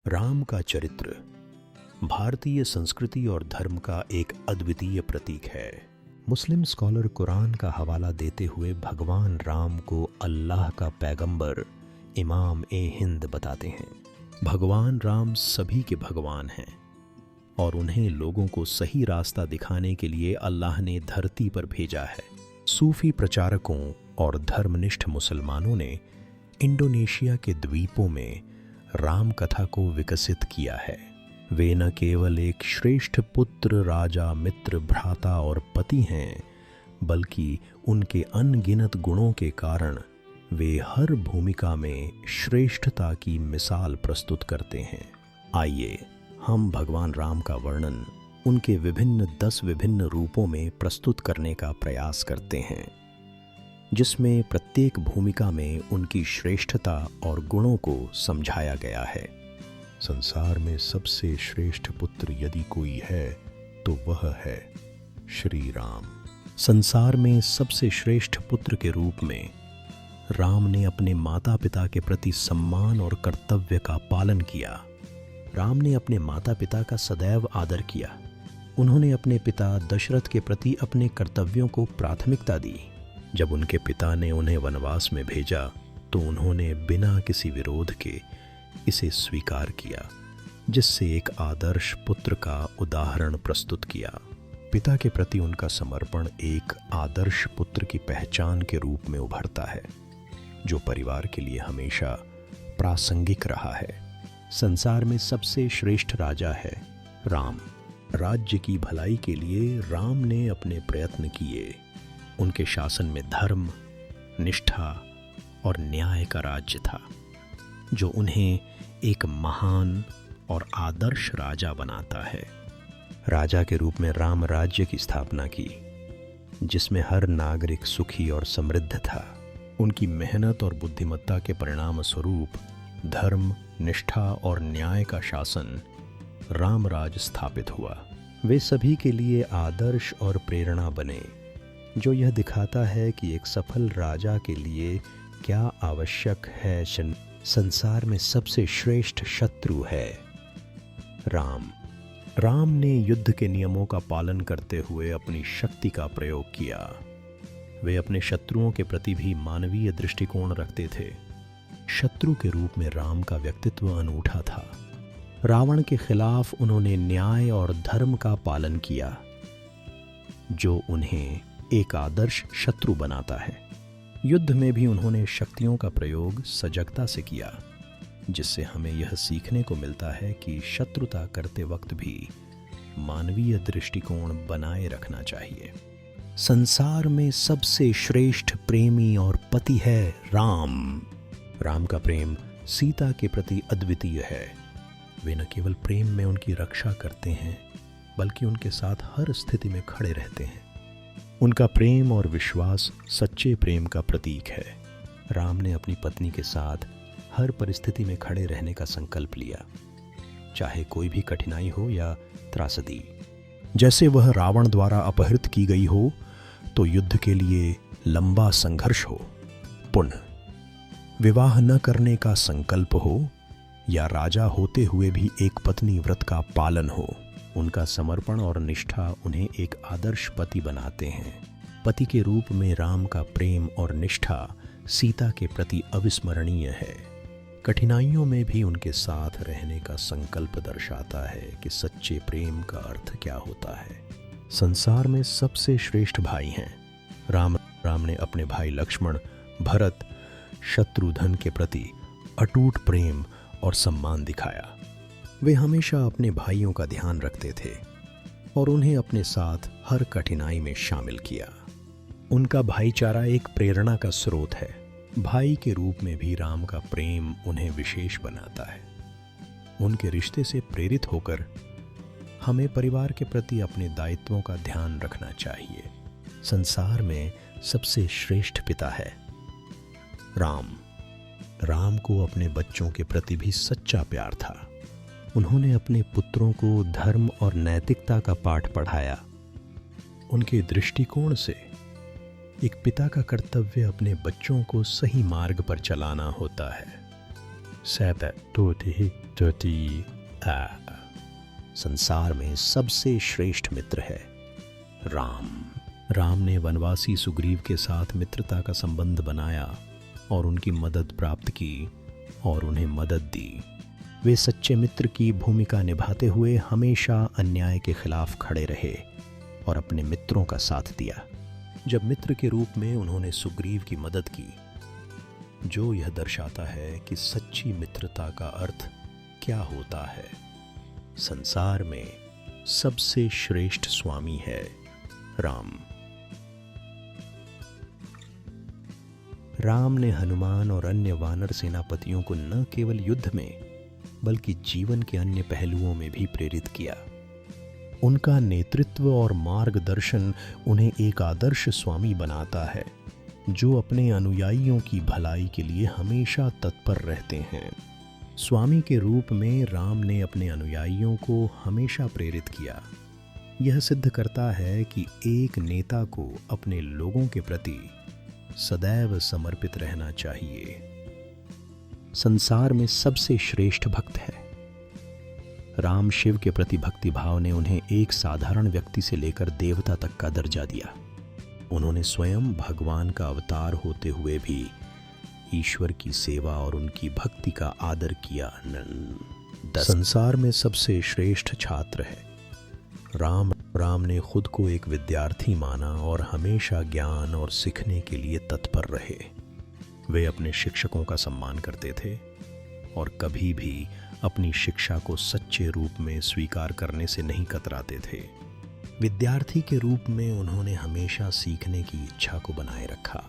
राम का चरित्र भारतीय संस्कृति और धर्म का एक अद्वितीय प्रतीक है। मुस्लिम स्कॉलर कुरान का हवाला देते हुए भगवान राम को अल्लाह का पैगंबर, इमाम ए हिंद बताते हैं। भगवान राम सभी के भगवान हैं और उन्हें लोगों को सही रास्ता दिखाने के लिए अल्लाह ने धरती पर भेजा है। सूफी प्रचारकों और धर्मनिष्ठ मुसलमानों ने इंडोनेशिया के द्वीपों में राम कथा को विकसित किया है। वे न केवल एक श्रेष्ठ पुत्र, राजा, मित्र, भ्राता और पति हैं, बल्कि उनके अनगिनत गुणों के कारण वे हर भूमिका में श्रेष्ठता की मिसाल प्रस्तुत करते हैं। आइए हम भगवान राम का वर्णन उनके 10 विभिन्न रूपों में प्रस्तुत करने का प्रयास करते हैं, जिसमें प्रत्येक भूमिका में उनकी श्रेष्ठता और गुणों को समझाया गया है। संसार में सबसे श्रेष्ठ पुत्र यदि कोई है तो वह है श्री राम। संसार में सबसे श्रेष्ठ पुत्र के रूप में राम ने अपने माता पिता के प्रति सम्मान और कर्तव्य का पालन किया। राम ने अपने माता पिता का सदैव आदर किया। उन्होंने अपने पिता दशरथ के प्रति अपने कर्तव्यों को प्राथमिकता दी। जब उनके पिता ने उन्हें वनवास में भेजा तो उन्होंने बिना किसी विरोध के इसे स्वीकार किया, जिससे एक आदर्श पुत्र का उदाहरण प्रस्तुत किया। पिता के प्रति उनका समर्पण एक आदर्श पुत्र की पहचान के रूप में उभरता है, जो परिवार के लिए हमेशा प्रासंगिक रहा है। संसार में सबसे श्रेष्ठ राजा है राम। राज्य की भलाई के लिए राम ने अपने प्रयत्न किए। उनके शासन में धर्म, निष्ठा और न्याय का राज्य था, जो उन्हें एक महान और आदर्श राजा बनाता है। राजा के रूप में राम राज्य की स्थापना की, जिसमें हर नागरिक सुखी और समृद्ध था। उनकी मेहनत और बुद्धिमत्ता के परिणाम स्वरूप धर्म, निष्ठा और न्याय का शासन रामराज स्थापित हुआ। वे सभी के लिए आदर्श और प्रेरणा बने, जो यह दिखाता है कि एक सफल राजा के लिए क्या आवश्यक है। संसार में सबसे श्रेष्ठ शत्रु है राम। राम ने युद्ध के नियमों का पालन करते हुए अपनी शक्ति का प्रयोग किया। वे अपने शत्रुओं के प्रति भी मानवीय दृष्टिकोण रखते थे। शत्रु के रूप में राम का व्यक्तित्व अनूठा था। रावण के खिलाफ उन्होंने न्याय और धर्म का पालन किया, जो उन्हें एक आदर्श शत्रु बनाता है। युद्ध में भी उन्होंने शक्तियों का प्रयोग सजगता से किया, जिससे हमें यह सीखने को मिलता है कि शत्रुता करते वक्त भी मानवीय दृष्टिकोण बनाए रखना चाहिए। संसार में सबसे श्रेष्ठ प्रेमी और पति है राम। राम का प्रेम सीता के प्रति अद्वितीय है। वे न केवल प्रेम में उनकी रक्षा करते हैं, बल्कि उनके साथ हर स्थिति में खड़े रहते हैं। उनका प्रेम और विश्वास सच्चे प्रेम का प्रतीक है। राम ने अपनी पत्नी के साथ हर परिस्थिति में खड़े रहने का संकल्प लिया, चाहे कोई भी कठिनाई हो या त्रासदी। जैसे वह रावण द्वारा अपहृत की गई हो, तो युद्ध के लिए लंबा संघर्ष हो, पुनः विवाह न करने का संकल्प हो, या राजा होते हुए भी एक पत्नी व्रत का पालन हो, उनका समर्पण और निष्ठा उन्हें एक आदर्श पति बनाते हैं। पति के रूप में राम का प्रेम और निष्ठा सीता के प्रति अविस्मरणीय है। कठिनाइयों में भी उनके साथ रहने का संकल्प दर्शाता है कि सच्चे प्रेम का अर्थ क्या होता है। संसार में सबसे श्रेष्ठ भाई हैं राम। राम ने अपने भाई लक्ष्मण, भरत, शत्रुघ्न के प्रति अटूट प्रेम और सम्मान दिखाया। वे हमेशा अपने भाइयों का ध्यान रखते थे और उन्हें अपने साथ हर कठिनाई में शामिल किया। उनका भाईचारा एक प्रेरणा का स्रोत है। भाई के रूप में भी राम का प्रेम उन्हें विशेष बनाता है। उनके रिश्ते से प्रेरित होकर हमें परिवार के प्रति अपने दायित्वों का ध्यान रखना चाहिए। संसार में सबसे श्रेष्ठ पिता है राम। राम को अपने बच्चों के प्रति भी सच्चा प्यार था। उन्होंने अपने पुत्रों को धर्म और नैतिकता का पाठ पढ़ाया। उनके दृष्टिकोण से एक पिता का कर्तव्य अपने बच्चों को सही मार्ग पर चलाना होता है। संसार में सबसे श्रेष्ठ मित्र है राम। राम ने वनवासी सुग्रीव के साथ मित्रता का संबंध बनाया और उनकी मदद प्राप्त की और उन्हें मदद दी। वे सच्चे मित्र की भूमिका निभाते हुए हमेशा अन्याय के खिलाफ खड़े रहे और अपने मित्रों का साथ दिया। जब मित्र के रूप में उन्होंने सुग्रीव की मदद की, जो यह दर्शाता है कि सच्ची मित्रता का अर्थ क्या होता है। संसार में सबसे श्रेष्ठ स्वामी है राम। राम ने हनुमान और अन्य वानर सेनापतियों को न केवल युद्ध में बल्कि जीवन के अन्य पहलुओं में भी प्रेरित किया। उनका नेतृत्व और मार्गदर्शन उन्हें एक आदर्श स्वामी बनाता है, जो अपने अनुयायियों की भलाई के लिए हमेशा तत्पर रहते हैं। स्वामी के रूप में राम ने अपने अनुयायियों को हमेशा प्रेरित किया। यह सिद्ध करता है कि एक नेता को अपने लोगों के प्रति सदैव समर्पित रहना चाहिए। संसार में सबसे श्रेष्ठ भक्त है राम। शिव के प्रति भक्ति भाव ने उन्हें एक साधारण व्यक्ति से लेकर देवता तक का दर्जा दिया। उन्होंने स्वयं भगवान का अवतार होते हुए भी ईश्वर की सेवा और उनकी भक्ति का आदर किया। संसार में सबसे श्रेष्ठ छात्र है राम। राम ने खुद को एक विद्यार्थी माना और हमेशा ज्ञान और सीखने के लिए तत्पर रहे। वे अपने शिक्षकों का सम्मान करते थे और कभी भी अपनी शिक्षा को सच्चे रूप में स्वीकार करने से नहीं कतराते थे। विद्यार्थी के रूप में उन्होंने हमेशा सीखने की इच्छा को बनाए रखा।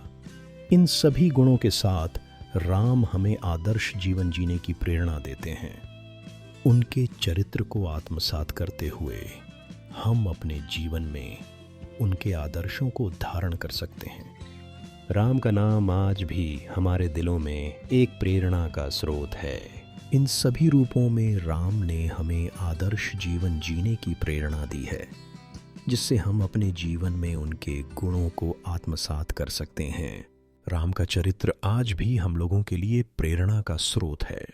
इन सभी गुणों के साथ राम हमें आदर्श जीवन जीने की प्रेरणा देते हैं। उनके चरित्र को आत्मसात करते हुए हम अपने जीवन में उनके आदर्शों को धारण कर सकते हैं। राम का नाम आज भी हमारे दिलों में एक प्रेरणा का स्रोत है। इन सभी रूपों में राम ने हमें आदर्श जीवन जीने की प्रेरणा दी है, जिससे हम अपने जीवन में उनके गुणों को आत्मसात कर सकते हैं। राम का चरित्र आज भी हम लोगों के लिए प्रेरणा का स्रोत है।